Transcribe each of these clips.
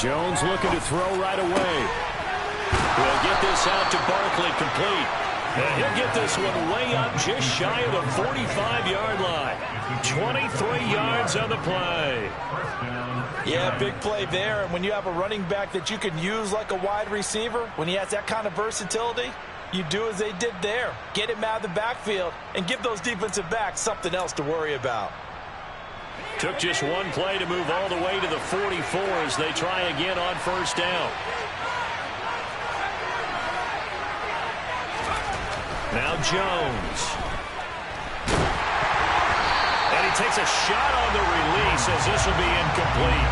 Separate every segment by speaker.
Speaker 1: Jones looking to throw right away. He'll get this out to Barkley, complete. And he'll get this one way up just shy of the 45-yard line. 23 yards on the play.
Speaker 2: Yeah, big play there. And when you have a running back that you can use like a wide receiver, when he has that kind of versatility, you do as they did there. Get him out of the backfield and give those defensive backs something else to worry about.
Speaker 1: Took just one play to move all the way to the 44 as they try again on first down. Now Jones. And he takes a shot on the release as this will be incomplete.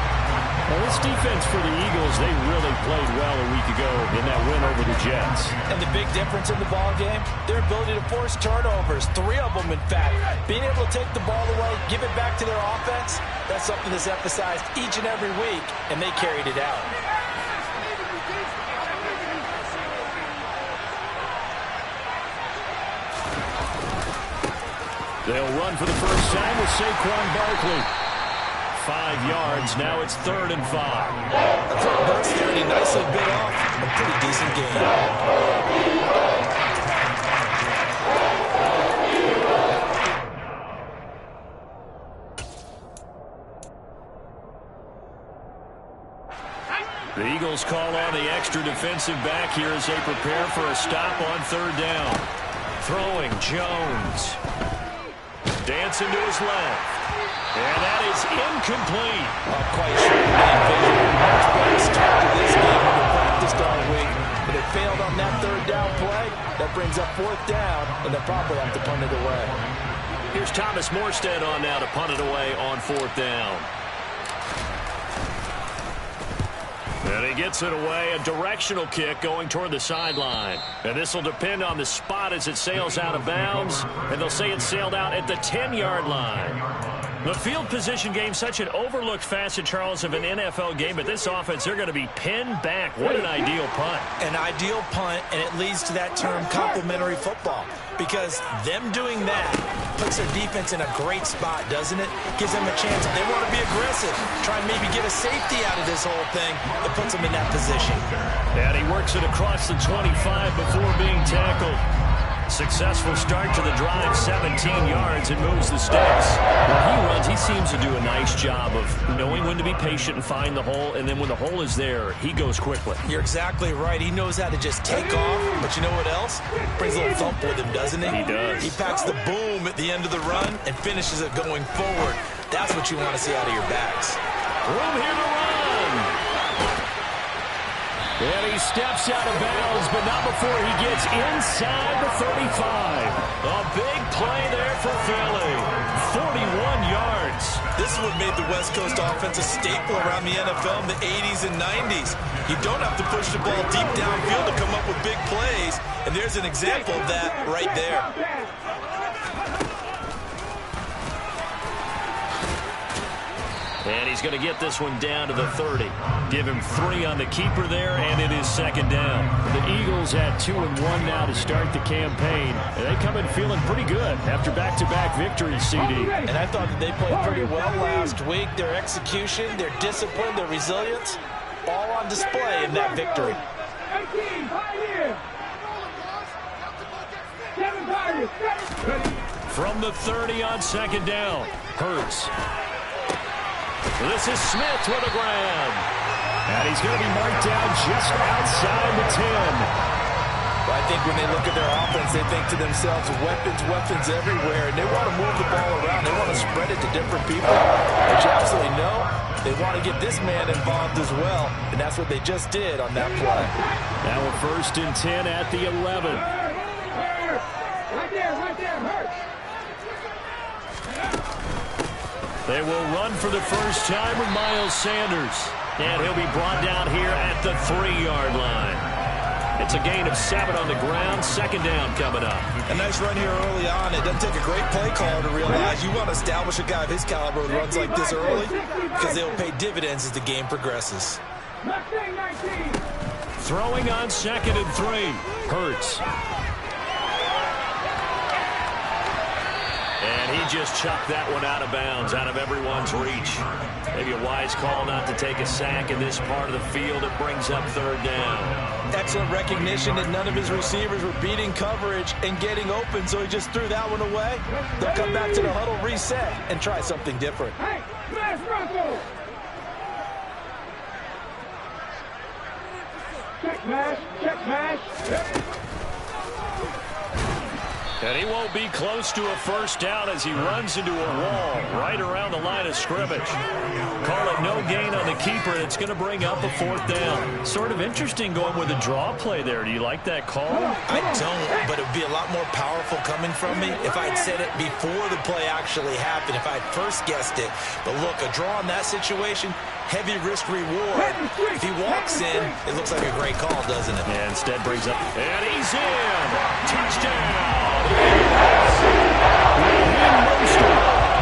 Speaker 1: Well, this defense for the Eagles, they really played well a week ago in that win over the Jets.
Speaker 2: And the big difference in the ball game, their ability to force turnovers, 3 of them in fact. Being able to take the ball away, give it back to their offense, that's something that's emphasized each and every week, and they carried it out.
Speaker 1: They'll run for the first time with Saquon Barkley. 5 yards. Now it's 3rd and 5.
Speaker 2: Bucks there, and he nicely bit off a pretty decent game.
Speaker 1: The Eagles call on the extra defensive back here as they prepare for a stop on 3rd down. Throwing Jones. Dancing to his left. And that is incomplete.
Speaker 2: Not quite sure the main vision. Much better start to this game than they practiced all week. But they failed on that 3rd down play. That brings up 4th down, and they'll probably have to punt it away.
Speaker 1: Here's Thomas Morstead on now to punt it away on 4th down. And he gets it away, a directional kick going toward the sideline. And this will depend on the spot as it sails out of bounds. And they'll say it sailed out at the 10-yard line. The field position game, such an overlooked facet, Charles, of an NFL game. But this offense, they're going to be pinned back. What an ideal punt.
Speaker 2: An ideal punt, and it leads to that term complementary football. Because them doing that puts their defense in a great spot, doesn't it? Gives them a chance. If they want to be aggressive, try and maybe get a safety out of this whole thing, it puts them in that position.
Speaker 1: And he works it across the 25 before being tackled. Successful start to the drive, 17 yards, and moves the sticks. When he runs, he seems to do a nice job of knowing when to be patient and find the hole, and then when the hole is there, he goes quickly.
Speaker 2: You're exactly right. He knows how to just take off, but you know what else? Brings a little thump with him, doesn't he?
Speaker 1: He does.
Speaker 2: He packs the boom at the end of the run and finishes it going forward. That's what you want to see out of your backs.
Speaker 1: Room here to run. And he steps out of bounds, but not before he gets inside the 35. A big play there for Philly. 41 yards.
Speaker 2: This is what made the West Coast offense a staple around the NFL in the 80s and 90s. You don't have to push the ball deep downfield to come up with big plays, and there's an example of that right there.
Speaker 1: And he's going to get this one down to the 30. Give him 3 on the keeper there, and it is 2nd down. The Eagles at 2-1 now to start the campaign. And they come in feeling pretty good after back-to-back victories, CD.
Speaker 2: And I thought that they played pretty well last week. Their execution, their discipline, their resilience, all on display in that victory.
Speaker 1: From the 30 on 2nd down, Hurts. This is Smith with a grab. And he's going to be marked down just outside the 10.
Speaker 2: Well, I think when they look at their offense, they think to themselves, weapons everywhere, and they want to move the ball around. They want to spread it to different people. But you absolutely know they want to get this man involved as well, and that's what they just did on that play.
Speaker 1: Now a 1st and 10 at the 11.
Speaker 3: Right there, Hurts.
Speaker 1: They will run for the first time with Miles Sanders. And he'll be brought down here at the 3-yard line. It's a gain of 7 on the ground. 2nd down coming up.
Speaker 2: A nice run here early on. It doesn't take a great play caller to realize you want to establish a guy of his caliber who runs like this early because they'll pay dividends as the game progresses.
Speaker 1: Throwing on 2nd and 3. Hurts. And he just chucked that one out of bounds, out of everyone's reach. Maybe a wise call not to take a sack in this part of the field. It brings up third down.
Speaker 2: Excellent recognition that none of his receivers were beating coverage and getting open, so he just threw that one away. They'll come back to the huddle, reset, and try something different.
Speaker 3: Hey, smash Bronco! Check smash, check smash.
Speaker 1: And he won't be close to a first down as he runs into a wall right around the line of scrimmage. Call it no gain on the keeper, and it's going to bring up a fourth down. Sort of interesting going with a draw play there. Do you like that call?
Speaker 2: I don't, but it would be a lot more powerful coming from me if I'd said it before the play actually happened, if I'd first guessed it. But look, a draw in that situation, heavy risk reward. If he walks in, it looks like a great call, doesn't it?
Speaker 1: And instead brings up, and he's in. Touchdown.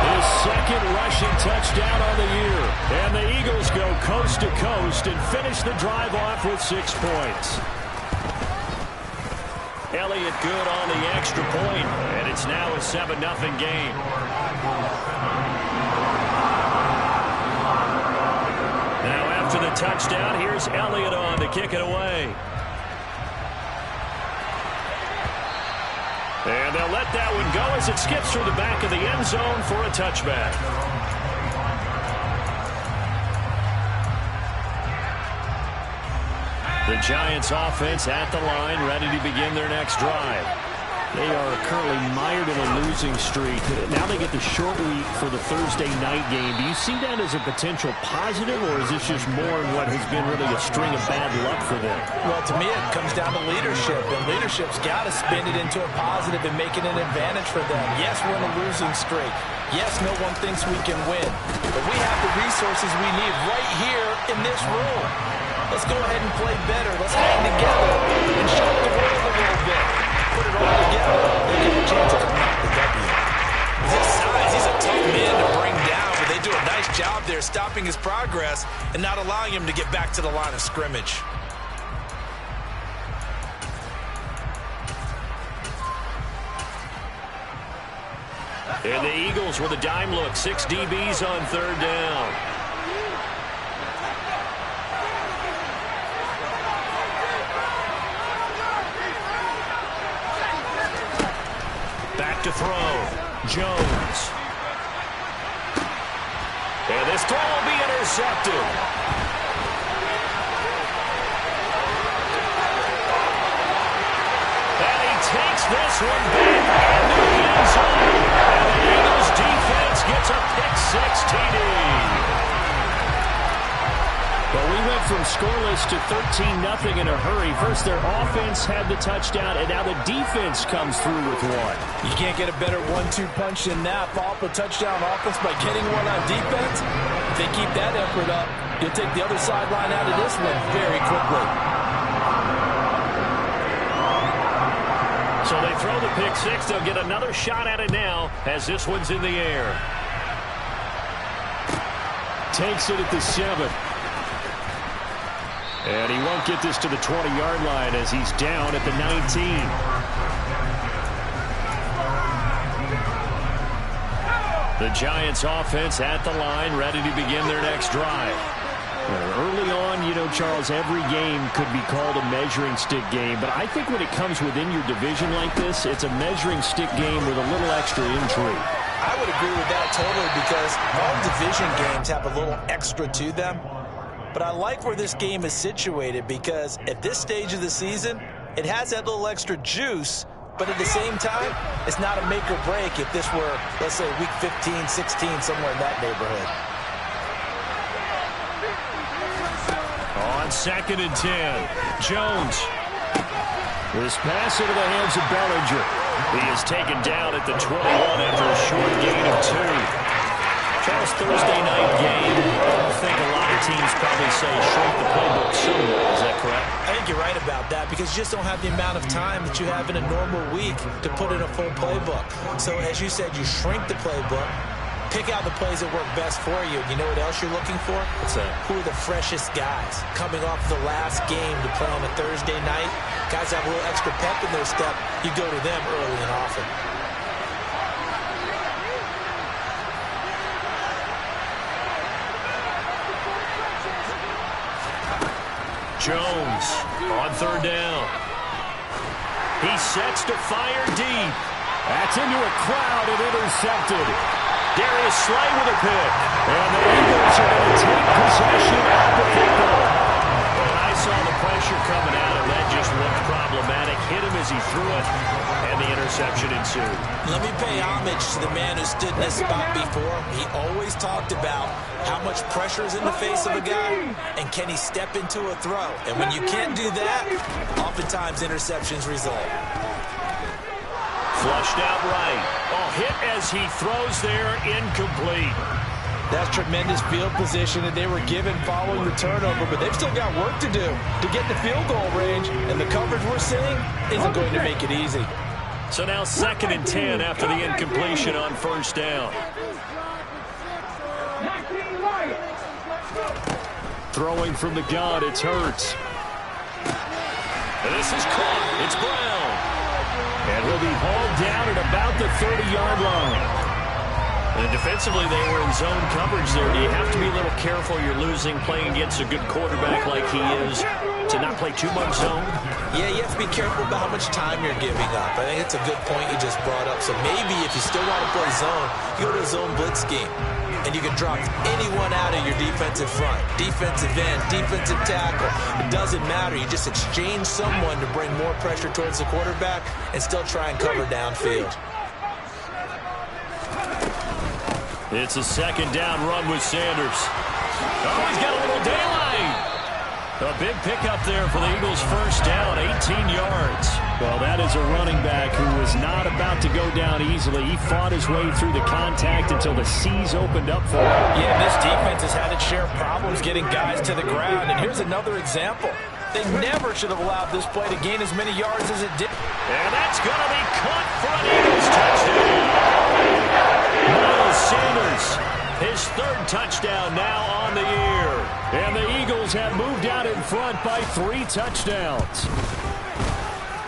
Speaker 1: His second rushing touchdown on the year. And the Eagles go coast to coast and finish the drive off with 6 points. Elliott good on the extra point, and it's now a 7-0 game. Now after the touchdown, here's Elliott on to kick it away. And they'll let that one go as it skips through the back of the end zone for a touchback. The Giants offense at the line, ready to begin their next drive. They are currently mired in a losing streak. Now they get the short week for the Thursday night game. Do you see that as a potential positive, or is this just more in what has been really a string of bad luck for them?
Speaker 2: Well, to me, it comes down to leadership, and leadership's got to spin it into a positive and make it an advantage for them. Yes, we're in a losing streak. Yes, no one thinks we can win, but we have the resources we need right here in this room. Let's go ahead and play better. Let's hang together and shock the world a little bit. Put it all together, they get a chance to come out the W. His size, he's a tough man to bring down, but they do a nice job there stopping his progress and not allowing him to get back to the line of scrimmage.
Speaker 1: And the Eagles with a dime look, 6 DBs on third down. Back to throw. Jones. And this throw will be intercepted. And he takes this one back into the end zone. And the Eagles defense gets a pick-6 TD. But we went from scoreless to 13-0 in a hurry. First, their offense had the touchdown, and now the defense comes through with one.
Speaker 2: You can't get a better 1-2 punch than that. Follow up a touchdown offense by getting one on defense. If they keep that effort up, you'll take the other sideline out of this one very quickly.
Speaker 1: So they throw the pick-6. They'll get another shot at it now as this one's in the air. Takes it at the 7. And he won't get this to the 20-yard line as he's down at the 19. The Giants offense at the line, ready to begin their next drive. Early on, you know, Charles, every game could be called a measuring stick game. But I think when it comes within your division like this, it's a measuring stick game with a little extra intrigue.
Speaker 2: I would agree with that totally because all division games have a little extra to them. But I like where this game is situated because at this stage of the season, it has that little extra juice, but at the same time, it's not a make or break if this were, let's say, week 15, 16, somewhere in that neighborhood.
Speaker 1: On 2nd and 10, Jones. This pass into the hands of Bellinger. He is taken down at the 21 after a short gain of 2. Charles, Thursday night game, I think a lot of teams probably say shrink the playbook somewhere. Is that correct?
Speaker 2: I think you're right about that because you just don't have the amount of time that you have in a normal week to put in a full playbook. So as you said, you shrink the playbook, pick out the plays that work best for you. You know what else you're looking for?
Speaker 1: What's that?
Speaker 2: Who are the freshest guys coming off the last game to play on a Thursday night? Guys have a little extra pep in their step. You go to them early and often.
Speaker 1: Jones on third down. He sets to fire deep. That's into a crowd and intercepted. Darius Slay with a pick. And the Eagles are going to take possession at the football. And I saw the pressure coming out, and that just looked problematic. Hit him as he threw it, and the interception ensued.
Speaker 2: Let me pay homage to the man who stood in this spot before. He always talked about how much pressure is in the face of a guy, and can he step into a throw. And when you can't do that, oftentimes interceptions result.
Speaker 1: Flushed out right. Oh, hit as he throws there, incomplete.
Speaker 2: That's tremendous field position that they were given following the turnover, but they've still got work to do to get the field goal range, and the coverage we're seeing isn't going to make it easy.
Speaker 1: So now 2nd and 10 after the incompletion on first down. Throwing from the gun, it's Hurts. And this is caught. It's Brown. And he'll be hauled down at about the 30-yard line. And defensively, they were in zone coverage there. Do you have to be a little careful? You're losing playing against a good quarterback like he is to not play too much zone?
Speaker 2: Yeah, you have to be careful about how much time you're giving up. I think it's a good point you just brought up. So maybe if you still want to play zone, you go to a zone blitz scheme. And you can drop anyone out of your defensive front. Defensive end, defensive tackle. It doesn't matter. You just exchange someone to bring more pressure towards the quarterback and still try and cover downfield.
Speaker 1: It's a 2nd down run with Sanders. Oh, he's got a little daylight. A big pickup there for the Eagles' first down, 18 yards. Well, that is a running back who was not about to go down easily. He fought his way through the contact until the C's opened up for him.
Speaker 2: Yeah, this defense has had its share of problems getting guys to the ground. And here's another example. They never should have allowed this play to gain as many yards as it did.
Speaker 1: And that's going to be caught for an Eagles touchdown. Miles Sanders, his 3rd touchdown now on the year. And the Eagles have moved out in front by 3 touchdowns.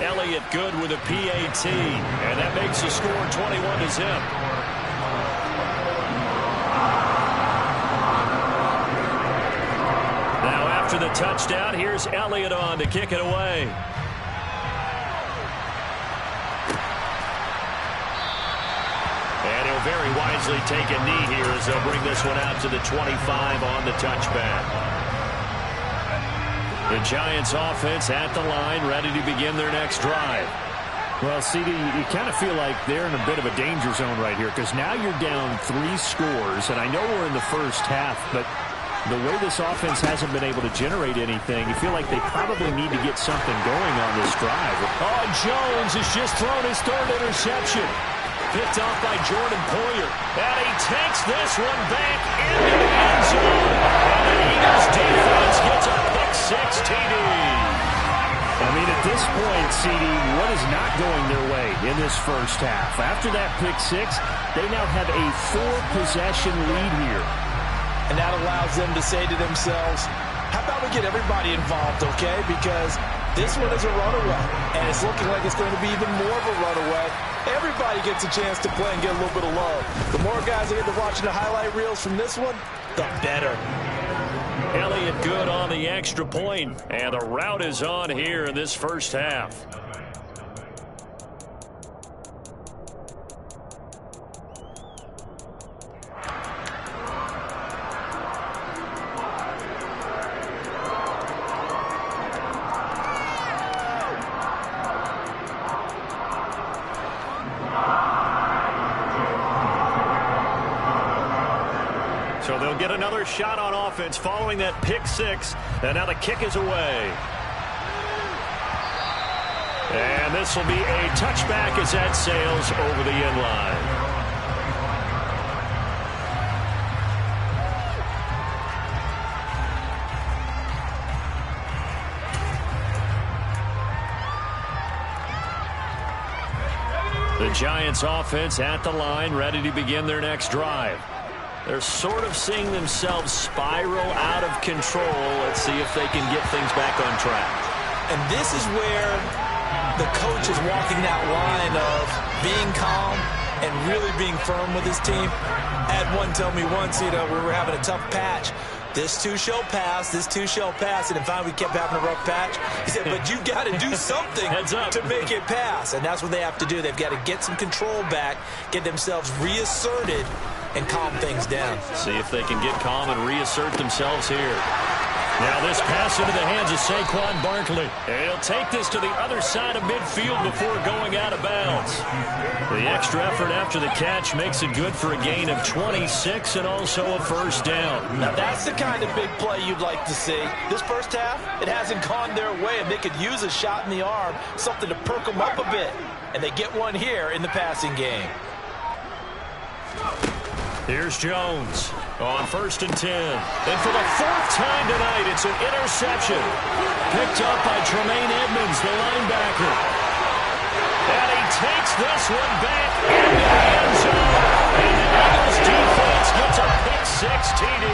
Speaker 1: Elliott good with a PAT. And that makes the score 21-0. Now after the touchdown, here's Elliott on to kick it away. And he'll very wisely take a knee here as they'll bring this one out to the 25 on the touchback. The Giants offense at the line, ready to begin their next drive. Well, CD, you kind of feel like they're in a bit of a danger zone right here because now you're down 3 scores, and I know we're in the first half, but the way this offense hasn't been able to generate anything, you feel like they probably need to get something going on this drive. Oh, Jones has just thrown his 3rd interception. Picked off by Jordan Poyer. And he takes this one back into the end zone. And the Eagles defense gets a pick-6 TD. I mean, at this point, CD, what is not going their way in this first half? After that pick-6, they now have a 4-possession lead here.
Speaker 2: And that allows them to say to themselves, how about we get everybody involved, okay? Because this one is a runaway, and it's looking like it's going to be even more of a runaway. Everybody gets a chance to play and get a little bit of love. The more guys that get to watching the highlight reels from this one, the better.
Speaker 1: Elliott good on the extra point, and the route is on here in this first half. So they'll get another shot on offense following that pick-6, and now the kick is away. And this will be a touchback as that sails over the end line. The Giants offense at the line, ready to begin their next drive. They're sort of seeing themselves spiral out of control. Let's see if they can get things back on track.
Speaker 2: And this is where the coach is walking that line of being calm and really being firm with his team. I had one tell me once, we were having a tough patch. This too shall pass. This too shall pass. And finally, we kept having a rough patch. He said, but you've got to do something to make it pass. And that's what they have to do. They've got to get some control back, get themselves reasserted, and calm things down.
Speaker 1: See if they can get calm and reassert themselves here. Now this pass into the hands of Saquon Barkley. And he'll take this to the other side of midfield before going out of bounds. The extra effort after the catch makes it good for a gain of 26 and also a first down.
Speaker 2: Now that's the kind of big play you'd like to see. This first half, it hasn't gone their way, and they could use a shot in the arm, something to perk them up a bit. And they get one here in the passing game.
Speaker 1: Here's Jones on 1st and 10. And for the 4th time tonight, it's an interception. Picked up by Tremaine Edmonds, the linebacker. And he takes this one back into the end zone. And the Eagles defense gets a pick-six TD.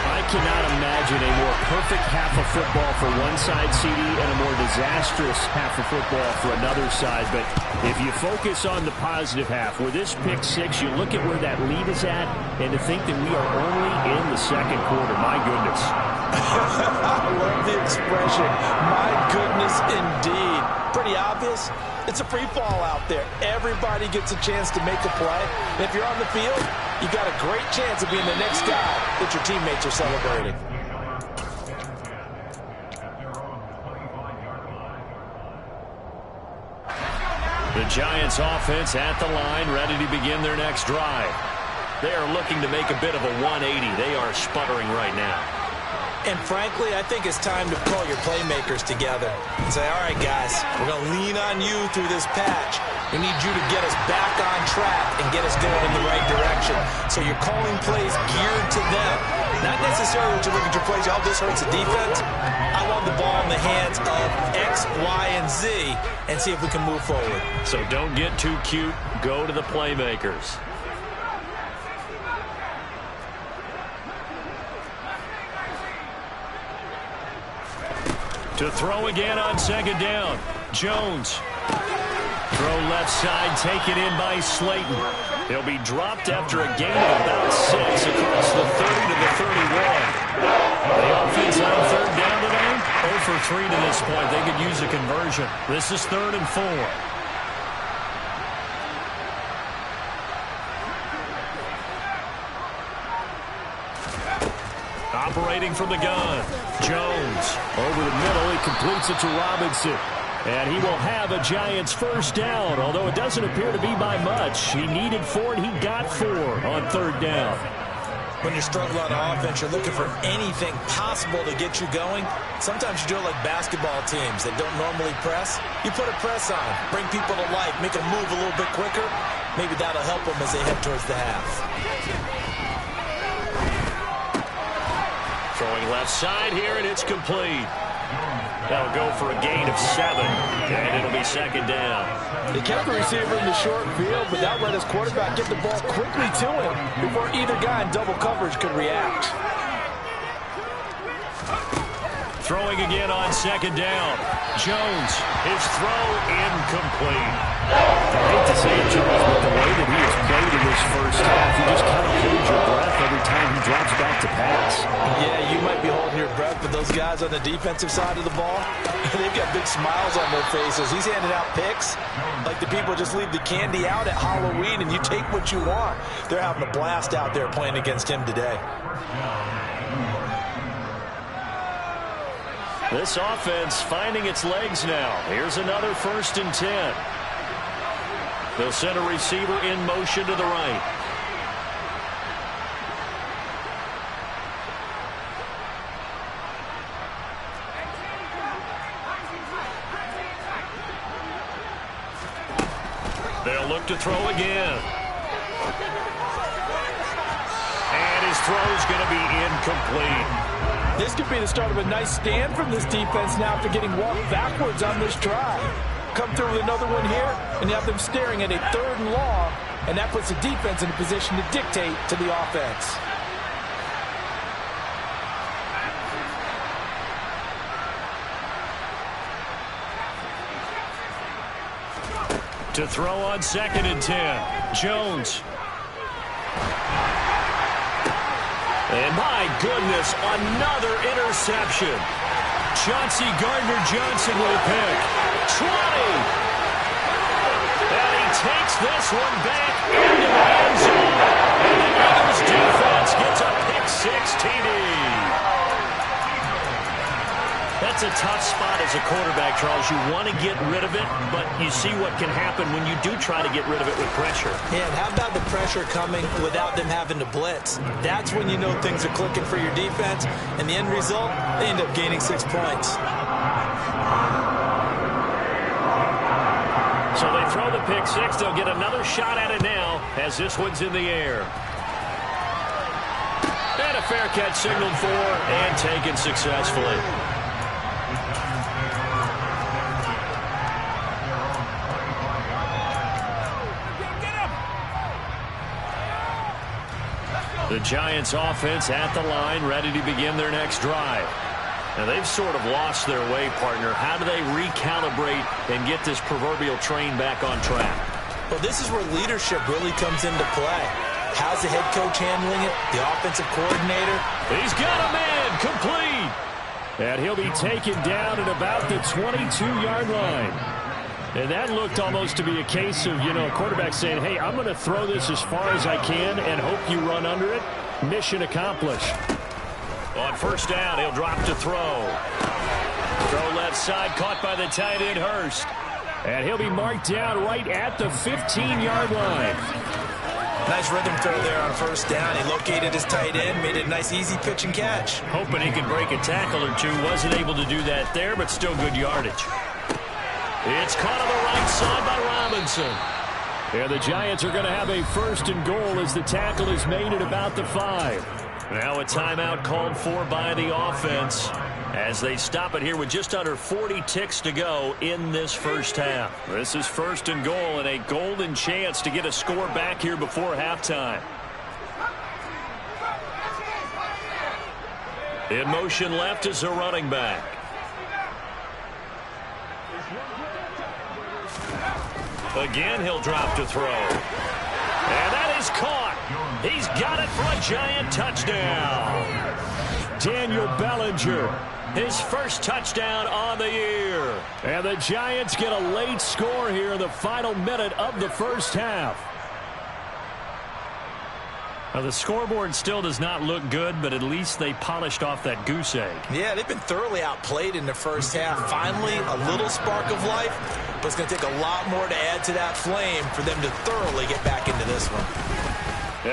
Speaker 1: I cannot imagine a more perfect half of football for one side, CD, and a more disastrous half of football for another side. But if you focus on the positive half, with this pick-six, you look at where that lead is at, and to think that we are only in the second quarter, my goodness.
Speaker 2: I love the expression, my goodness indeed. Pretty obvious. It's a free fall out there. Everybody gets a chance to make a play. And if you're on the field, you've got a great chance of being the next guy that your teammates are celebrating.
Speaker 1: The Giants offense at the line, ready to begin their next drive. They are looking to make a bit of a 180. They are sputtering right now.
Speaker 2: And frankly, I think it's time to call your playmakers together and say, all right, guys, we're going to lean on you through this patch. We need you to get us back on track and get us going in the right direction. So you're calling plays geared to them. Not necessarily what you look at your plays, oh, this hurts the defense. I want the ball in the hands of X, Y, and Z and see if we can move forward.
Speaker 1: So don't get too cute. Go to the playmakers. To throw again on 2nd down. Jones. Throw left side, taken in by Slayton. He'll be dropped after a gain of about 6 across the 30 to the 31. The offense on 3rd down today, 0 for 3 to this point. They could use a conversion. This is 3rd and 4. Operating from the gun. Jones over the middle. He completes it to Robinson. And he will have a Giants first down, although it doesn't appear to be by much. He needed 4, and he got 4 on 3rd down.
Speaker 2: When you're struggling on offense, you're looking for anything possible to get you going. Sometimes you do it like basketball teams that don't normally press. You put a press on, bring people to life, make them move a little bit quicker. Maybe that'll help them as they head towards the half.
Speaker 1: Throwing left side here, and it's complete. That'll go for a gain of 7, and it'll be 2nd down.
Speaker 2: They kept the receiver in the short field, but that let his quarterback get the ball quickly to him before either guy in double coverage could react.
Speaker 1: Throwing again on 2nd down. Jones, his throw incomplete.
Speaker 4: I hate to say it, Charles, but the way that he has played in this first half, you just kind of hold your breath every time he drops back to pass.
Speaker 2: Yeah, you might be holding your breath, but those guys on the defensive side of the ball, they've got big smiles on their faces. He's handing out picks like the people just leave the candy out at Halloween and you take what you want. They're having a blast out there playing against him today.
Speaker 1: This offense finding its legs now. Here's another 1st and 10. They'll send a receiver in motion to the right. They'll look to throw again. And his throw's going to be incomplete.
Speaker 2: This could be the start of a nice stand from this defense now after getting walked backwards on this drive. Come through with another one here, and you have them staring at a 3rd and long, and that puts the defense in a position to dictate to the offense.
Speaker 1: To throw on 2nd and 10. Jones. And my goodness, another interception. Chauncey Gardner-Johnson with a pick. 20. And he takes this one back into the end zone. And the Eagles defense gets a pick-6 TD. That's a tough spot as a quarterback, Charles. You want to get rid of it, but you see what can happen when you do try to get rid of it with pressure.
Speaker 2: Yeah, and how about the pressure coming without them having to blitz? That's when you know things are clicking for your defense, and the end result, they end up gaining 6 points.
Speaker 1: So they throw the pick-6. They'll get another shot at it now as this one's in the air. And a fair catch signaled for and taken successfully. The Giants offense at the line, ready to begin their next drive. Now, they've sort of lost their way, partner. How do they recalibrate and get this proverbial train back on track?
Speaker 2: Well, this is where leadership really comes into play. How's the head coach handling it? The offensive coordinator?
Speaker 1: He's got a man complete. And he'll be taken down at about the 22-yard line. And that looked almost to be a case of, a quarterback saying, hey, I'm going to throw this as far as I can and hope you run under it. Mission accomplished. On first down, he'll drop to throw. Throw left side, caught by the tight end, Hurst. And he'll be marked down right at the 15-yard line.
Speaker 2: Nice rhythm throw there on first down. He located his tight end, made it a nice, easy pitch and catch.
Speaker 1: Hoping he could break a tackle or two. Wasn't able to do that there, but still good yardage. It's caught on the right side by Robinson. And the Giants are going to have a first and goal as the tackle is made at about the 5. Now a timeout called for by the offense as they stop it here with just under 40 ticks to go in this first half. This is first and goal and a golden chance to get a score back here before halftime. In motion left is a running back. Again, he'll drop to throw. And that is caught. He's got it for a Giant touchdown. Daniel Bellinger, his first touchdown on the year. And the Giants get a late score here in the final minute of the first half. Now, the scoreboard still does not look good, but at least they polished off that goose egg.
Speaker 2: Yeah, they've been thoroughly outplayed in the first half. Finally, a little spark of life, but it's going to take a lot more to add to that flame for them to thoroughly get back into this one.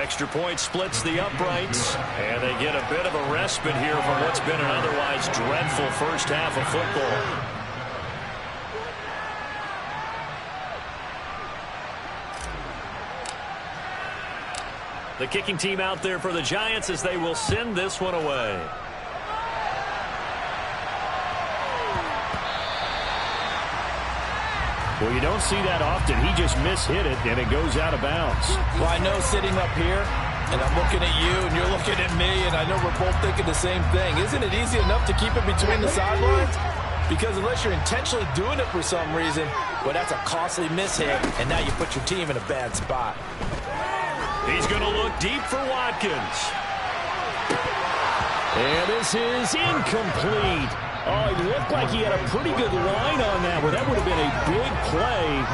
Speaker 1: Extra point splits the uprights, and they get a bit of a respite here from what's been an otherwise dreadful first half of football. The kicking team out there for the Giants as they will send this one away. Well, you don't see that often. He just mishit it, and it goes out of bounds.
Speaker 2: Well, I know sitting up here, and I'm looking at you, and you're looking at me, and I know we're both thinking the same thing. Isn't it easy enough to keep it between the sidelines? Because unless you're intentionally doing it for some reason, well, that's a costly mishit, and now you put your team in a bad spot.
Speaker 1: He's going to look deep for Watkins. And this is incomplete. Oh, he looked like he had a pretty good line on that one. That would have been a big play,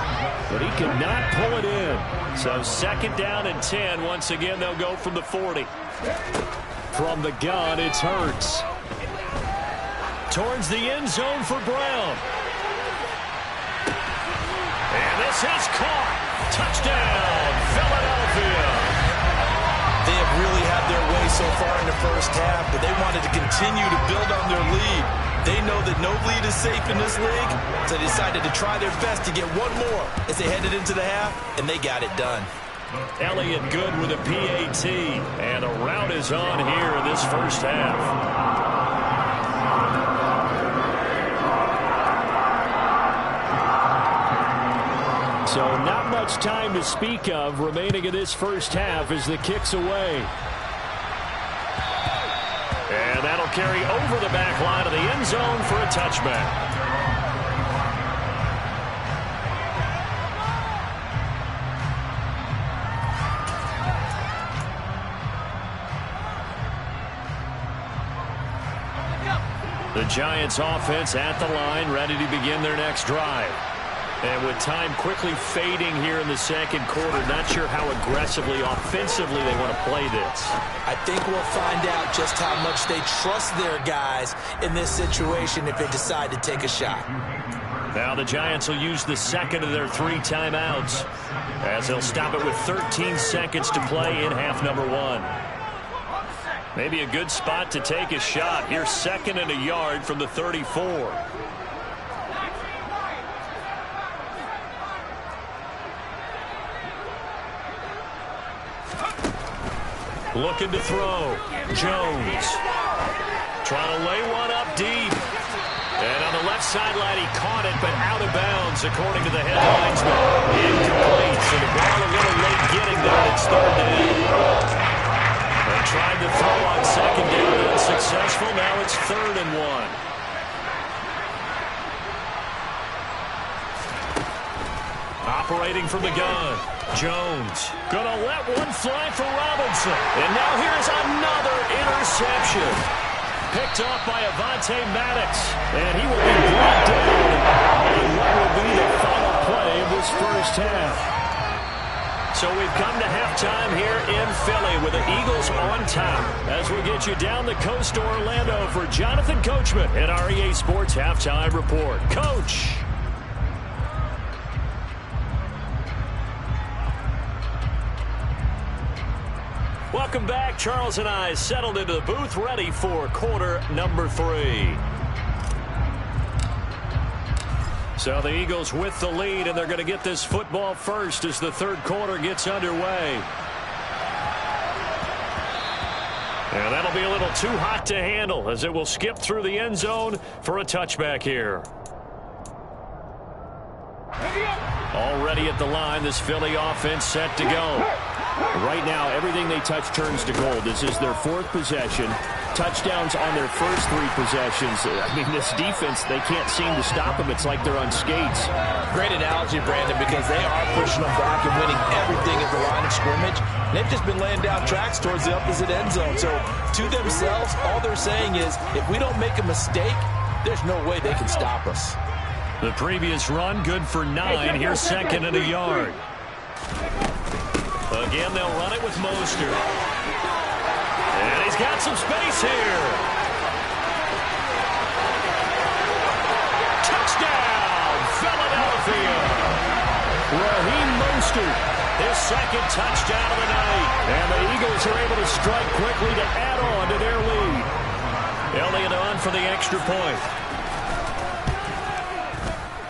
Speaker 1: but he could not pull it in. So second down and 10. Once again, they'll go from the 40. From the gun, it's Hurts. Towards the end zone for Brown. And this is caught. Touchdown, Philadelphia.
Speaker 2: They have really had their way so far in the first half, but they wanted to continue to build on their lead. They know that no lead is safe in this league, so they decided to try their best to get one more as they headed into the half, and they got it done.
Speaker 1: Elliott good with a PAT, and the route is on here in this first half. So not much time to speak of remaining in this first half as the kick's away. And that'll carry over the back line of the end zone for a touchback. The Giants offense at the line, ready to begin their next drive. And with time quickly fading here in the second quarter, not sure how aggressively, offensively they want to play this.
Speaker 2: I think we'll find out just how much they trust their guys in this situation if they decide to take a shot.
Speaker 1: Now the Giants will use the second of their 3 timeouts as they'll stop it with 13 seconds to play in half number 1. Maybe a good spot to take a shot. Here's 2nd and a yard from the 34. Looking to throw. Jones. Trying to lay one up deep. And on the left sideline, he caught it, but out of bounds, according to the headlines. Incomplete. So the ball a little late getting there. It's 3rd down. They tried to throw on 2nd down, unsuccessful. Now it's 3rd and 1. Operating from the gun. Jones gonna let one fly for Robinson. And now here's another interception. Picked off by Avonte Maddox. And he will be brought down on what will be the final play of this first half. So we've come to halftime here in Philly with the Eagles on top. As we get you down the coast to Orlando for Jonathan Coachman at our EA Sports Halftime Report. Coach. Welcome back. Charles and I settled into the booth, ready for quarter number 3. So the Eagles with the lead, and they're going to get this football first as the 3rd quarter gets underway. And that'll be a little too hot to handle as it will skip through the end zone for a touchback here. Already at the line, this Philly offense set to go. Right now, everything they touch turns to gold. This is their 4th possession. Touchdowns on their first 3 possessions. I mean, this defense, they can't seem to stop them. It's like they're on skates.
Speaker 2: Great analogy, Brandon, because they are pushing them back and winning everything at the line of scrimmage. They've just been laying down tracks towards the opposite end zone. So, to themselves, all they're saying is, if we don't make a mistake, there's no way they can stop us.
Speaker 1: The previous run, good for 9. Here's 2nd and a yard. Again, they'll run it with Mostert. And he's got some space here. Touchdown, Philadelphia. Raheem Mostert, his 2nd touchdown of the night. And the Eagles are able to strike quickly to add on to their lead. Elliott on for the extra point.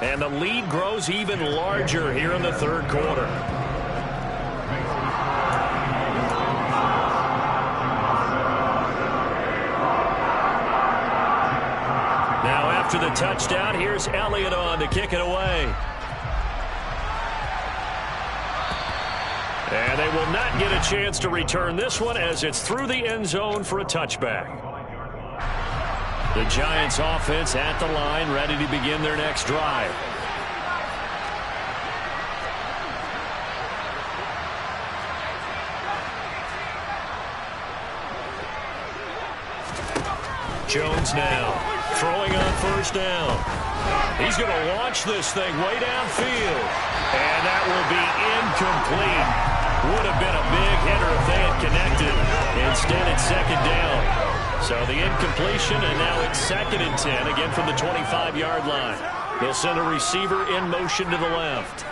Speaker 1: And the lead grows even larger here in the 3rd quarter. After the touchdown, here's Elliott on to kick it away. And they will not get a chance to return this one as it's through the end zone for a touchback. The Giants offense at the line, ready to begin their next drive. Jones now. Throwing on 1st down. He's going to launch this thing way downfield. And that will be incomplete. Would have been a big hitter if they had connected. Instead, it's 2nd down. So the incompletion, and now it's 2nd and 10, again from the 25-yard line. They'll send a receiver in motion to the left.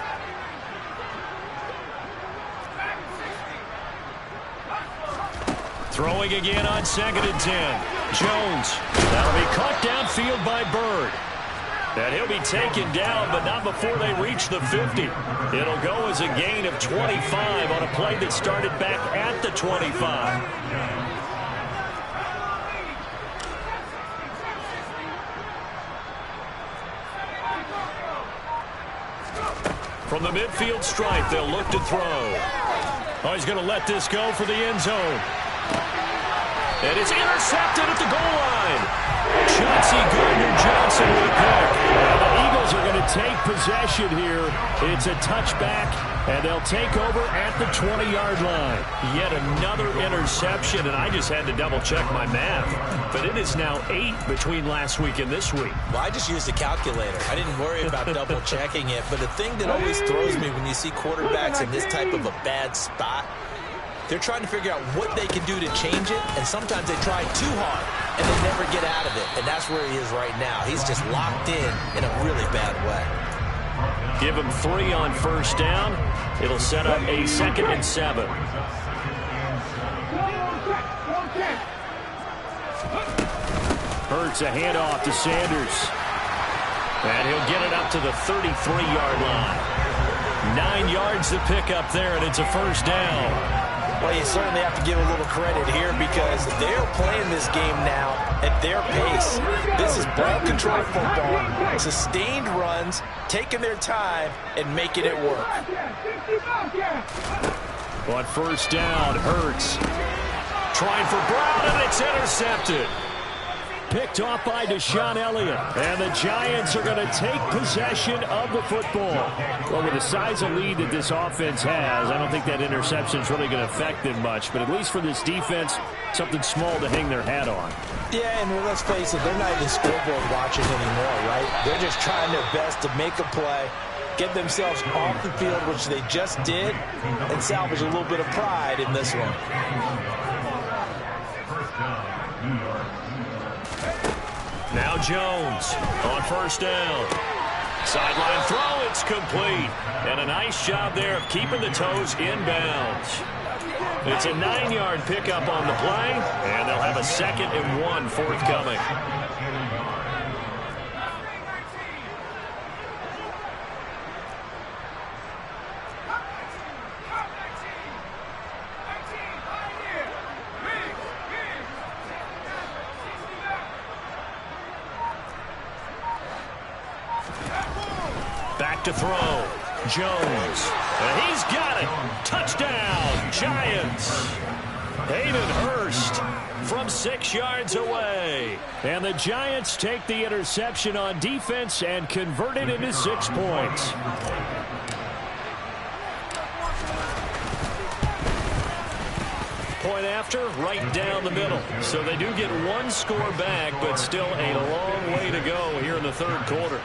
Speaker 1: Throwing again on 2nd and 10. Jones. That'll be caught downfield by Bird. And he'll be taken down, but not before they reach the 50. It'll go as a gain of 25 on a play that started back at the 25. From the midfield stripe, they'll look to throw. Oh, he's going to let this go for the end zone. And it's intercepted at the goal line. Chauncey Gardner-Johnson with a pick. And the Eagles
Speaker 4: Eagles are going to take possession here. It's a touchback, and they'll take over at the 20-yard line.
Speaker 1: Yet another interception, and I just had to double-check my math. But it is now 8 between last week and this week.
Speaker 2: Well, I just used a calculator. I didn't worry about double-checking it. But the thing that always throws me when you see quarterbacks in this type of a bad spot, they're trying to figure out what they can do to change it, and sometimes they try too hard, and they never get out of it. And that's where he is right now. He's just locked in a really bad way.
Speaker 1: Give him 3 on first down. It'll set up a 2nd and 7.
Speaker 4: Hurts a handoff to Sanders.
Speaker 1: And he'll get it up to the 33-yard line. 9 yards to pick up there, and it's a first down.
Speaker 2: Well, you certainly have to give a little credit here because they're playing this game now at their pace. This is ball control football, sustained runs, taking their time, and making it work.
Speaker 4: On first down, Hurts.
Speaker 1: Trying for Brown, and it's intercepted.
Speaker 4: Picked off by Deshaun Elliott. And the Giants are going to take possession of the football. Well, with the size of lead that this offense has, I don't think that interception is really going to affect them much. But at least for this defense, something small to hang their hat on.
Speaker 2: Yeah, and let's face it, they're not even scoreboard watching anymore, right? They're just trying their best to make a play, get themselves off the field, which they just did, and salvage a little bit of pride in this one.
Speaker 1: Now Jones on first down. Sideline throw, it's complete. And a nice job there of keeping the toes inbounds. It's a 9-yard pickup on the play, and they'll have a 2nd and 1 forthcoming. Back to throw. Jones. And he's got it. Touchdown, Giants. Hayden Hurst from 6 yards away.
Speaker 4: And the Giants take the interception on defense and convert it into 6 points.
Speaker 1: Point after, right down the middle. So they do get 1 score back, but still a long way to go here in the 3rd quarter.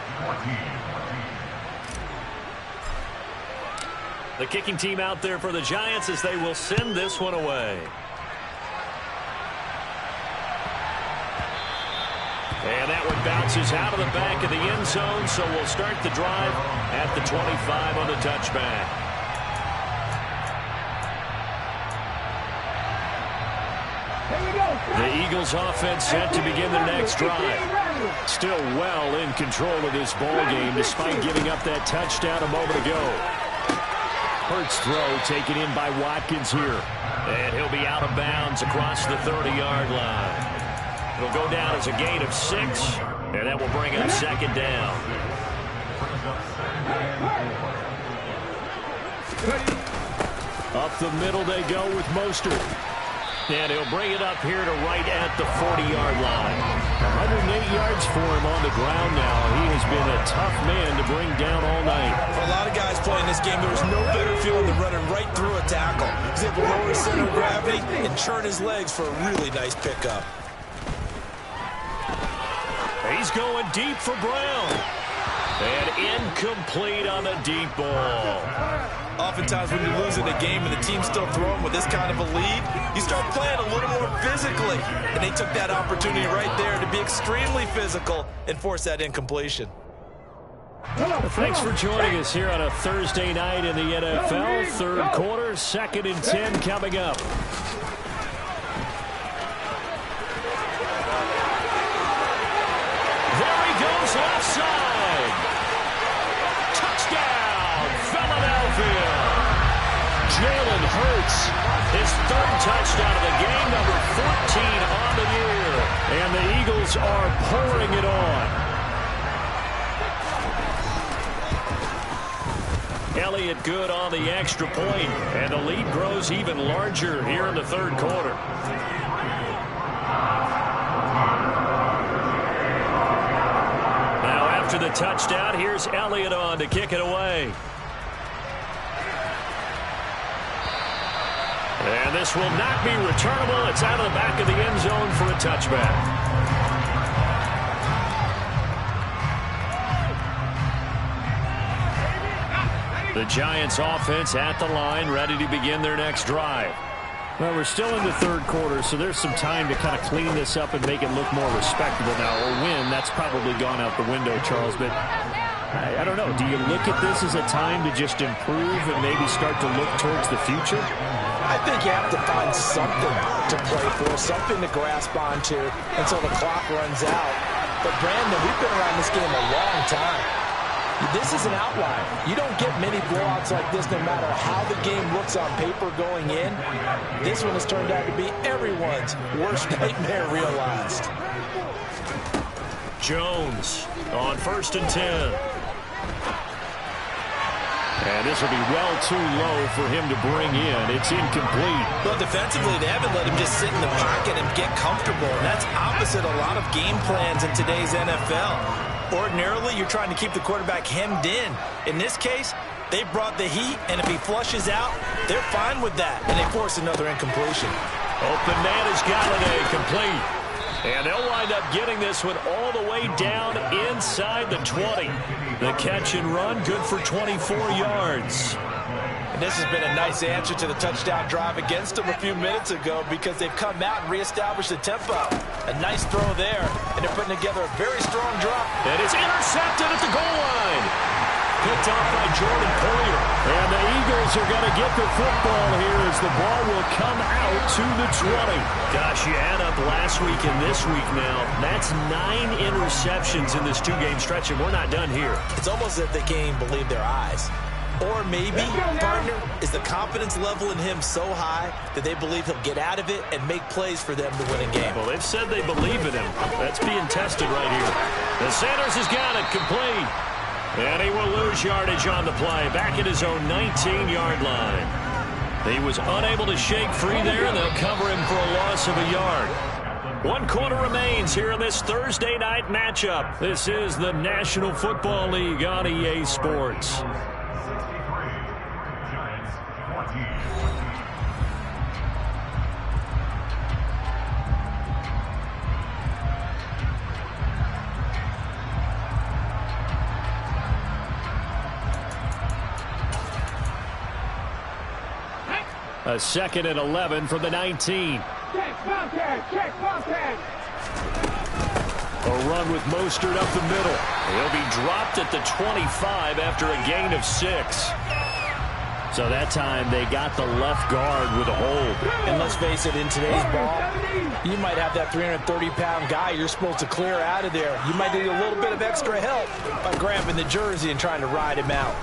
Speaker 1: The kicking team out there for the Giants as they will send this one away. And that one bounces out of the back of the end zone, so we'll start the drive at the 25 on the touchback. The Eagles offense set to begin their next drive. Still well in control of this ball game despite giving up that touchdown a moment ago. Hurts throw taken in by Watkins here. And he'll be out of bounds across the 30-yard line. It'll go down as a gain of 6, and that will bring up 2nd down.
Speaker 4: Up the middle they go with Mostert.
Speaker 1: And he'll bring it up here to right at the 40-yard line.
Speaker 4: 108 yards for him on the ground now. He has been a tough man to bring down all night.
Speaker 2: For a lot of guys playing this game, there was no better feeling than running right through a tackle. He's able to lower his center of gravity and churn his legs for a really nice pickup.
Speaker 1: He's going deep for Brown. And incomplete on the deep ball.
Speaker 2: Oftentimes when you're losing a game and the team's still throwing with this kind of a lead, you start playing a little more physically. And they took that opportunity right there to be extremely physical and force that incompletion.
Speaker 4: Thanks for joining us here on a Thursday night in the NFL. 3rd quarter, 2nd and 10 coming up.
Speaker 1: There he goes left side. Touchdown, Philadelphia. Jalen Hurts, his 3rd touchdown of the game, number 14 on the year.
Speaker 4: And the Eagles are pouring it on.
Speaker 1: Elliott good on the extra point, and the lead grows even larger here in the 3rd quarter. Now after after the touchdown. Here's Elliott on to kick it away. And this will not be returnable. It's out of the back of the end zone for a touchback. The Giants offense at the line, ready to begin their next drive.
Speaker 4: Well, we're still in the third quarter, so there's some time to kind of clean this up and make it look more respectable now. Or win, that's probably gone out the window, Charles. But I don't know. Do you look at this as a time to just improve and maybe start to look towards the future?
Speaker 2: I think you have to find something to play for, something to grasp onto until the clock runs out. But, Brandon, we've been around this game a long time. This is an outlier. You don't get many blowouts like this no matter how the game looks on paper going in. This one has turned out to be everyone's worst nightmare realized.
Speaker 1: Jones on 1st and 10.
Speaker 4: And this will be well too low for him to bring in. It's incomplete.
Speaker 2: Well, defensively, they haven't let him just sit in the pocket and get comfortable. And that's opposite a lot of game plans in today's NFL. Ordinarily, you're trying to keep the quarterback hemmed in. In this case, they brought the heat, and if he flushes out, they're fine with that, and they force another incompletion.
Speaker 1: Open man has got it, complete. And they'll wind up getting this one all the way down inside the 20. The catch and run, good for 24 yards.
Speaker 2: And this has been a nice answer to the touchdown drive against them a few minutes ago because they've come out and reestablished the tempo. A nice throw there, and they're putting together a very strong drop.
Speaker 1: And it's intercepted at the goal line. Picked off by Jordan Poyer.
Speaker 4: And the Eagles are going to get the football here as the ball will come out to the 20.
Speaker 1: Gosh, you add up last week and this week now. That's 9 interceptions in this two-game stretch, and we're not done here.
Speaker 2: It's almost as if they can't even believe their eyes. Or maybe, partner, is the confidence level in him so high that they believe he'll get out of it and make plays for them to win a game.
Speaker 1: Well, they've said they believe in him. That's being tested right here. The Sanders has got it complete. And he will lose yardage on the play. Back at his own 19-yard line. He was unable to shake free there, and they'll cover him for a loss of a yard. 1 quarter remains here in this Thursday night matchup. This is the National Football League on EA Sports.
Speaker 4: A 2nd and 11 from the 19.
Speaker 3: Check, Bobcat, check, Bobcat.
Speaker 4: A run with Mostert up the middle.
Speaker 1: He'll be dropped at the 25 after a gain of 6.
Speaker 4: So that time they got the left guard with a hold.
Speaker 2: And let's face it, in today's ball, you might have that 330-pound guy you're supposed to clear out of there. You might need a little bit of extra help by grabbing the jersey and trying to ride him out.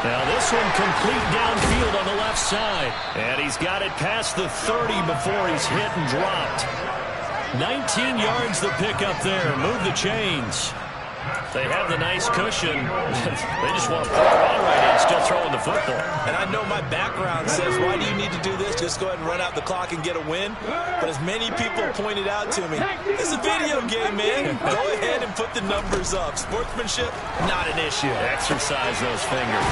Speaker 1: Now this one complete downfield on the left side. And he's got it past the 30 before he's hit and dropped. 19 yards the pick up there. Move the chains. They have the nice cushion. They just want to put it on right and still throwing the football.
Speaker 2: And I know my background says, why do you need to do this? Just go ahead and run out the clock and get a win. But as many people pointed out to me, it's a video game, man. Go ahead and put the numbers up. Sportsmanship, not an issue.
Speaker 1: Exercise those fingers.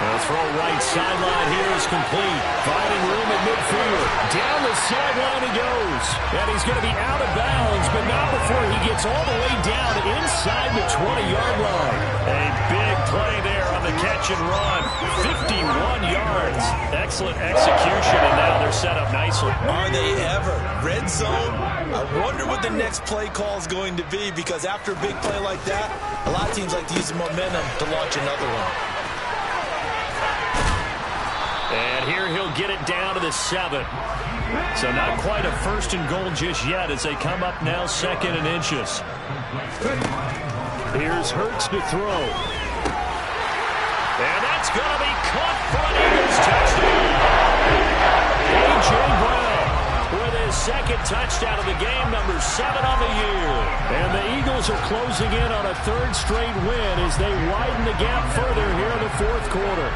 Speaker 1: The throw right sideline here is complete. Finding room at midfield. Down the sideline he goes. And he's going to be out of bounds, but not before he gets all the way down inside the 20-yard line. A big play there on the catch and run. 51 yards. Excellent execution, and now they're set up nicely.
Speaker 2: Are they ever? Red zone? I wonder what the next play call is going to be, because after a big play like that, a lot of teams like to use the momentum to launch another one.
Speaker 1: And here he'll get it down to the 7. So not quite a 1st and goal just yet as they come up now 2nd and inches.
Speaker 4: Here's Hurts to throw.
Speaker 1: And that's going to be caught for an Eagles touchdown. A.J. Brown with his 2nd touchdown of the game, number 7 on the year.
Speaker 4: And the Eagles are closing in on a 3rd straight win as they widen the gap further here in the 4th quarter.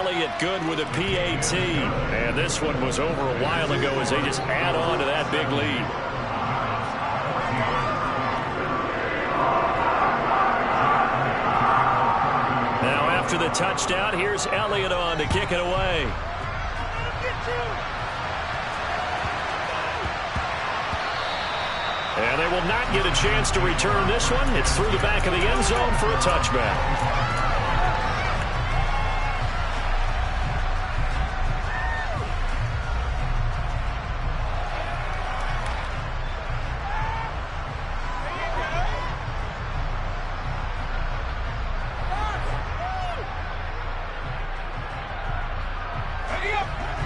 Speaker 1: Elliott good with a PAT. And this one was over a while ago as they just add on to that big lead. Now after the touchdown, here's Elliott on to kick it away. And they will not get a chance to return this one. It's through the back of the end zone for a touchback.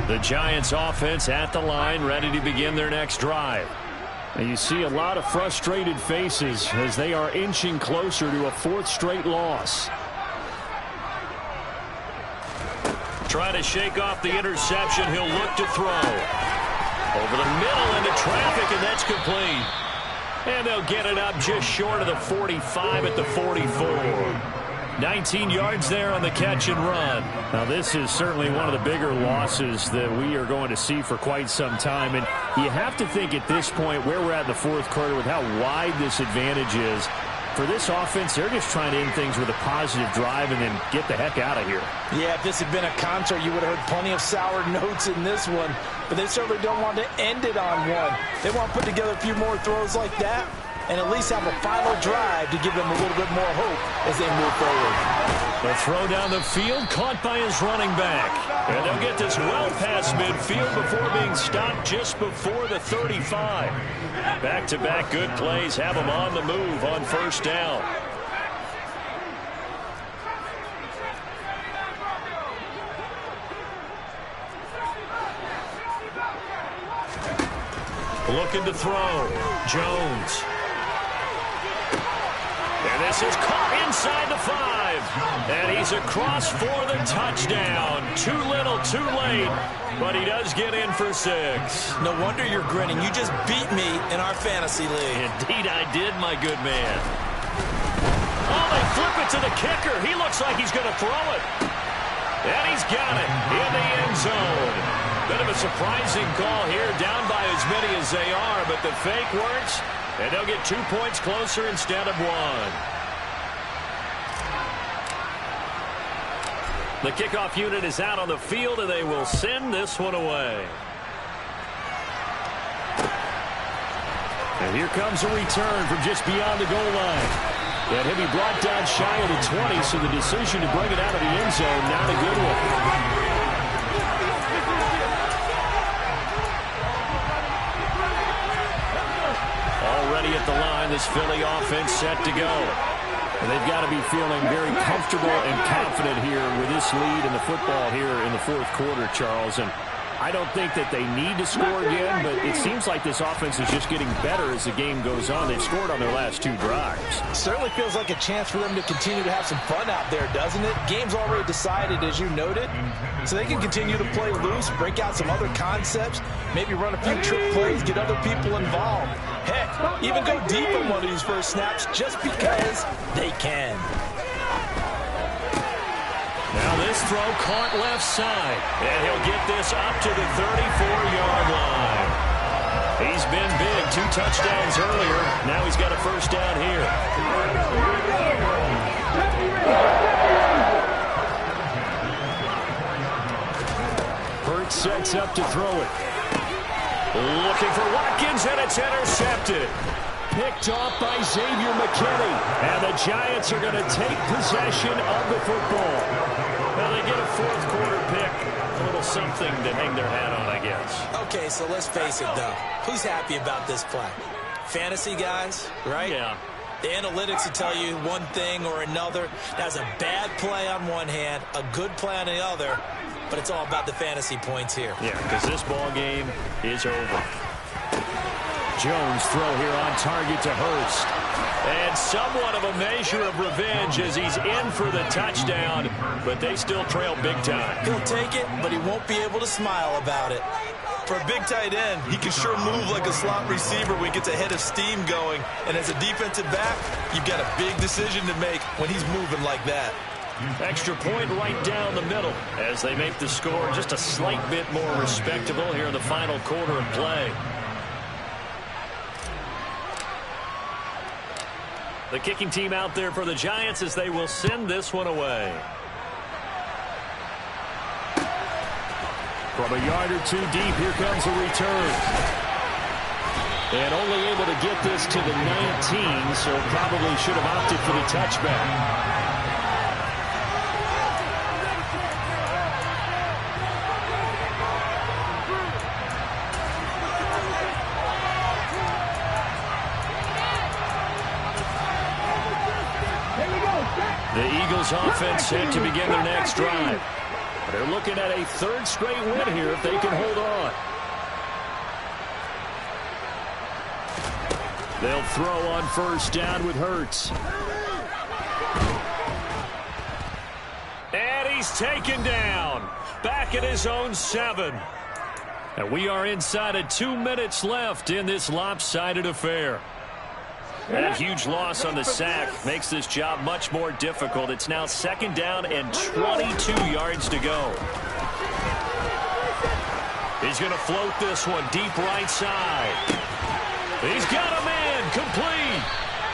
Speaker 1: The Giants offense at the line, ready to begin their next drive. And you see a lot of frustrated faces as they are inching closer to a fourth straight loss. Trying to shake off the interception. He'll look to throw. Over the middle into traffic, and that's complete. And they'll get it up just short of the 45 at the 44. 19 yards there on the catch and run. Now, this is certainly one of the bigger losses that we are going to see for quite some time. And you have to think at this point where we're at in the fourth quarter with how wide this advantage is. For this offense, they're just trying to end things with a positive drive and then get the heck out of here.
Speaker 2: Yeah, if this had been a concert, you would have heard plenty of sour notes in this one. But they certainly don't want to end it on one. They want to put together a few more throws like that and at least have a final drive to give them a little bit more hope as they move forward.
Speaker 1: The throw down the field, caught by his running back. And they'll get this well past midfield before being stopped just before the 35. Back-to-back good plays have them on the move on first down. Looking to throw. Jones. And this is caught inside the 5. And he's across for the touchdown. Too little, too late. But he does get in for 6.
Speaker 2: No wonder you're grinning. You just beat me in our fantasy league.
Speaker 1: Indeed I did, my good man. Oh, they flip it to the kicker. He looks like he's going to throw it. And he's got it in the end zone. Bit of a surprising call here, down by as many as they are, but the fake works, and they'll get 2 points closer instead of 1. The kickoff unit is out on the field, and they will send this one away. And here comes a return from just beyond the goal line. And he'll be brought down shy of the 20, so the decision to bring it out of the end zone, not a good one. Already at the line, this Philly offense set to go. And they've got to be feeling very comfortable and confident here with this lead in the football here in the fourth quarter, Charles. And I don't think that they need to score again, but it seems like this offense is just getting better as the game goes on. They've scored on their last 2 drives.
Speaker 2: Certainly feels like a chance for them to continue to have some fun out there, doesn't it? Game's already decided, as you noted, so they can continue to play loose, break out some other concepts, maybe run a few trick plays, get other people involved. Heck, even go deep on one of these first snaps just because they can.
Speaker 1: Now this throw caught left side, and he'll get this up to the 34-yard line. He's been big, 2 touchdowns earlier. Now he's got a first down here. Hurts sets up to throw it. Looking for Watkins, and it's intercepted. Picked off by Xavier McKinney. And the Giants are going to take possession of the football. Well, they get a fourth quarter pick. A little something to hang their hat on, I guess.
Speaker 2: Okay, so let's face it, though. Who's happy about this play? Fantasy guys, right?
Speaker 1: Yeah.
Speaker 2: The analytics will tell you one thing or another. That's a bad play on one hand, a good play on the other. But it's all about the fantasy points here.
Speaker 1: Yeah, because this ball game is over. Jones throw here on target to Hurst. And somewhat of a measure of revenge as he's in for the touchdown, but they still trail big time.
Speaker 2: He'll take it, but he won't be able to smile about it.
Speaker 5: For a big tight end, he can sure move like a slot receiver when he gets a head of steam going. And as a defensive back, you've got a big decision to make when he's moving like that.
Speaker 1: Extra point right down the middle as they make the score just a slight bit more respectable here in the final quarter of play. The kicking team out there for the Giants as they will send this one away.
Speaker 4: From a yard or two deep, here comes a return. And only able to get this to the 19, so probably should have opted for the touchback. The Eagles offense set to begin their next drive. They're looking at a third straight win here if they can hold on. They'll throw on first down with Hurts.
Speaker 1: And he's taken down. Back at his own 7. And we are inside of 2 minutes left in this lopsided affair. And a huge loss on the sack makes this job much more difficult. It's now 2nd down and 22 yards to go. He's going to float this one deep right side. He's got a man complete.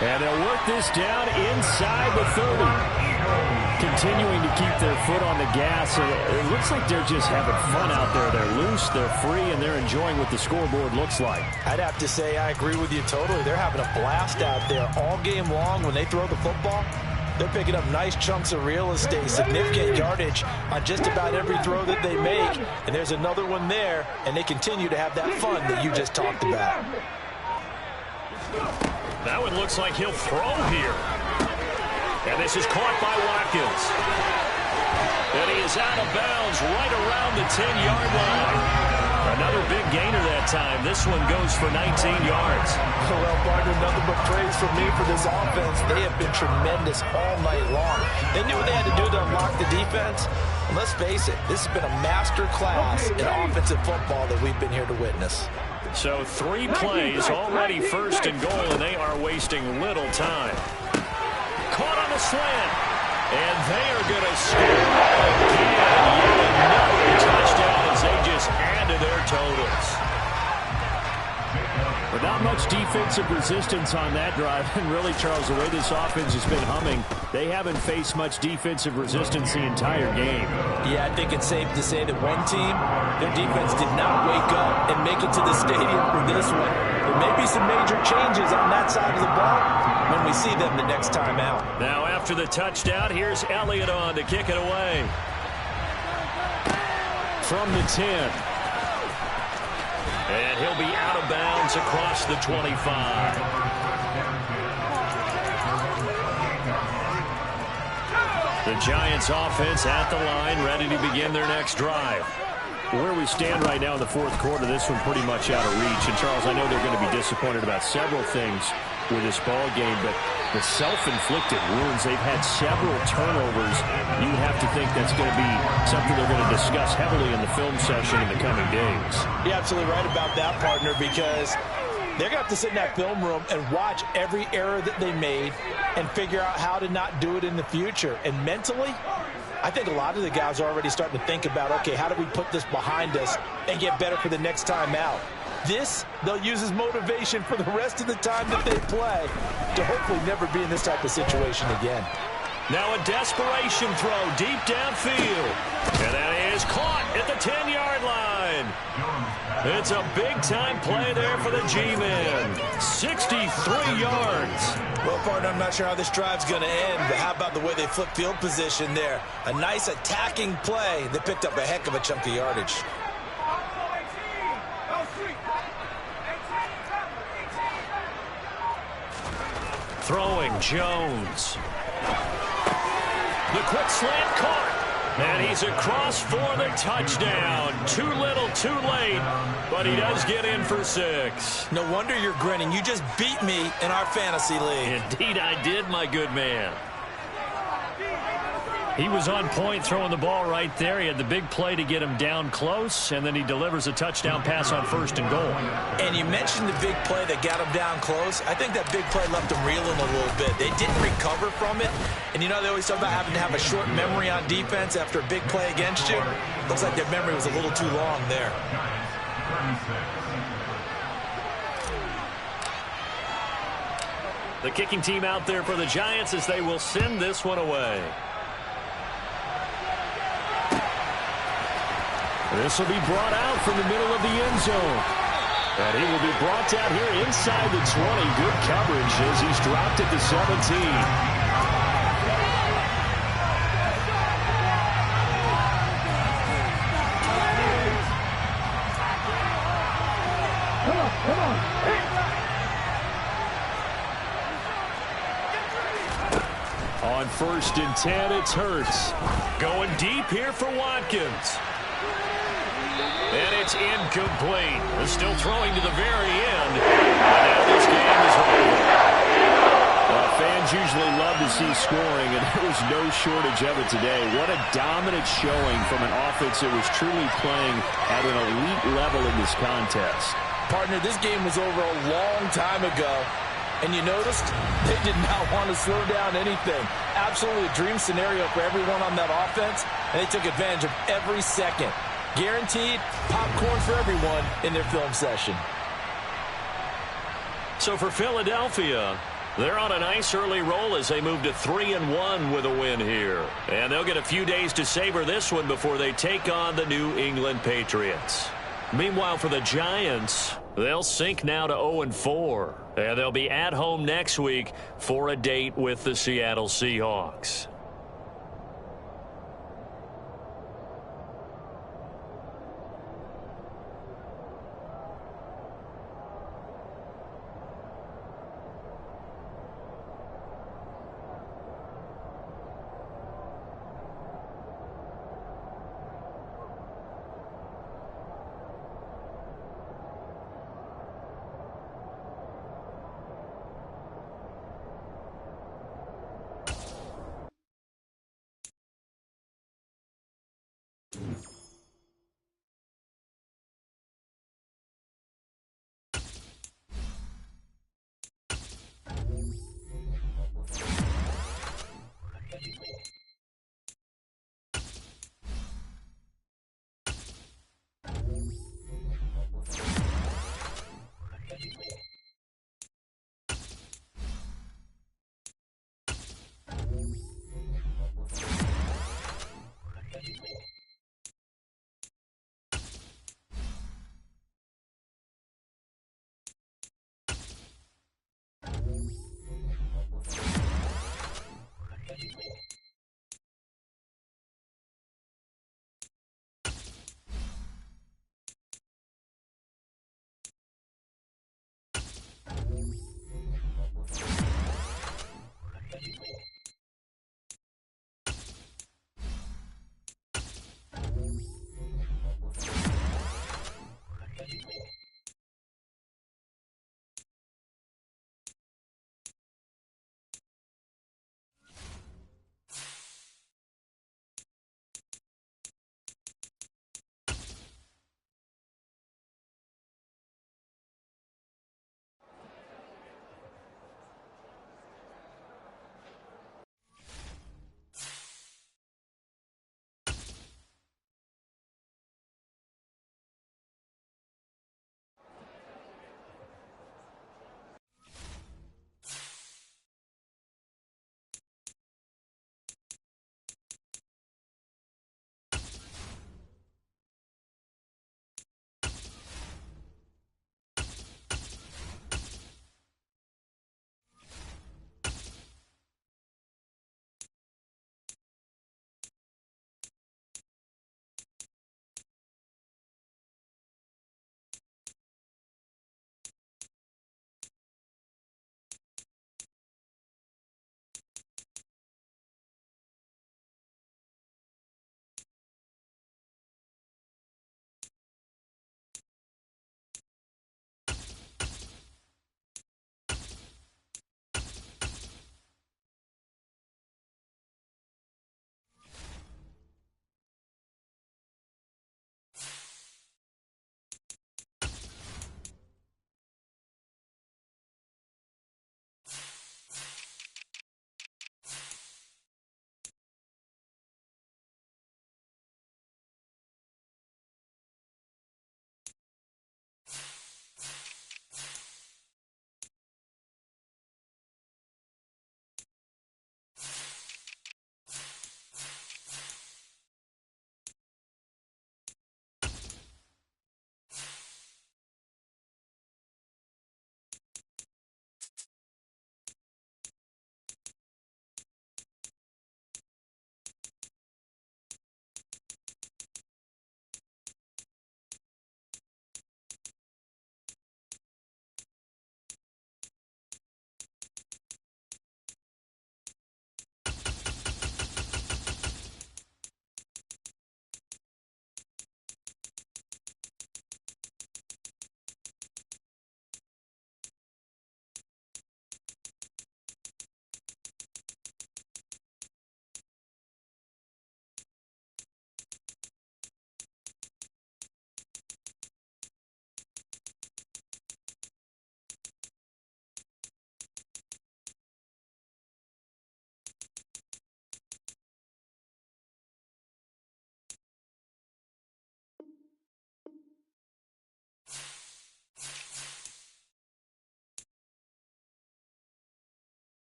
Speaker 4: And they'll work this down inside the 30. Continuing to keep their foot on the gas. It looks like they're just having fun out there. They're loose, they're free, and they're enjoying what the scoreboard looks like.
Speaker 2: I'd have to say I agree with you totally. They're having a blast out there all game long when they throw the football. They're picking up nice chunks of real estate, significant yardage on just about every throw that they make. And there's another one there, and they continue to have that fun that you just talked about.
Speaker 1: That one looks like he'll throw here. And this is caught by Watkins. And he is out of bounds right around the 10-yard line. Another big gainer that time. This one goes for 19 yards.
Speaker 2: Well, partner, nothing but praise from me for this offense. They have been tremendous all night long. They knew what they had to do to unlock the defense. And let's face it, this has been a master class in offensive football that we've been here to witness.
Speaker 1: So 3 plays, already 1st and goal, and they are wasting little time. Caught on the slant, and they are going to score again. Yet another touchdown as they just add to their totals.
Speaker 4: But not much defensive resistance on that drive. And really, Charles, the way this offense has been humming, they haven't faced much defensive resistance the entire game.
Speaker 2: Yeah, I think it's safe to say that one team, their defense did not wake up and make it to the stadium for this one. There may be some major changes on that side of the ball when we see them the next time out.
Speaker 1: Now after the touchdown, here's Elliott on to kick it away.
Speaker 4: From the 10.
Speaker 1: And he'll be out of bounds across the 25. The Giants offense at the line, ready to begin their next drive.
Speaker 4: Where we stand right now in the 4th quarter, this one pretty much out of reach. And, Charles, I know they're going to be disappointed about several things with this ball game, but the self-inflicted wounds, they've had several turnovers. You have to think that's going to be something they're going to discuss heavily in the film session in the coming days.
Speaker 2: You're absolutely right about that, partner, because they're going to have to sit in that film room and watch every error that they made and figure out how to not do it in the future. And mentally, I think a lot of the guys are already starting to think about, okay, how do we put this behind us and get better for the next time out? This, they'll use as motivation for the rest of the time that they play to hopefully never be in this type of situation again.
Speaker 1: Now a desperation throw deep downfield. And that is caught at the 10-yard line. It's a big-time play there for the G-Men. 63 yards.
Speaker 2: Well, partner, I'm not sure how this drive's going to end, but how about the way they flip field position there? A nice attacking play. They picked up a heck of a chunk of yardage.
Speaker 1: Throwing Jones. The quick slant caught. And he's across for the touchdown. Too little, too late. But he does get in for 6.
Speaker 2: No wonder you're grinning. You just beat me in our fantasy league.
Speaker 1: Indeed I did, my good man. He was on point throwing the ball right there. He had the big play to get him down close, and then he delivers a touchdown pass on 1st and goal.
Speaker 2: And you mentioned the big play that got him down close. I think that big play left him reeling a little bit. They didn't recover from it. And, you know, they always talk about having to have a short memory on defense after a big play against you. Looks like their memory was a little too long there.
Speaker 1: The kicking team out there for the Giants as they will send this one away.
Speaker 4: This will be brought out from the middle of the end zone. And he will be brought down here inside the 20. Good coverage as he's dropped at the 17. On 1st and 10, it's Hurts.
Speaker 1: Going deep here for Watkins. And it's incomplete. They're still throwing to the very end. And now this game is over.
Speaker 4: Fans usually love to see scoring, and there was no shortage of it today. What a dominant showing from an offense that was truly playing at an elite level in this contest.
Speaker 2: Partner, this game was over a long time ago. And you noticed they did not want to slow down anything. Absolutely a dream scenario for everyone on that offense, and they took advantage of every second. Guaranteed popcorn for everyone in their film session.
Speaker 1: So for Philadelphia, they're on a nice early roll as they move to 3-1 with a win here. And they'll get a few days to savor this one before they take on the New England Patriots. Meanwhile, for the Giants, they'll sink now to 0-4. And they'll be at home next week for a date with the Seattle Seahawks.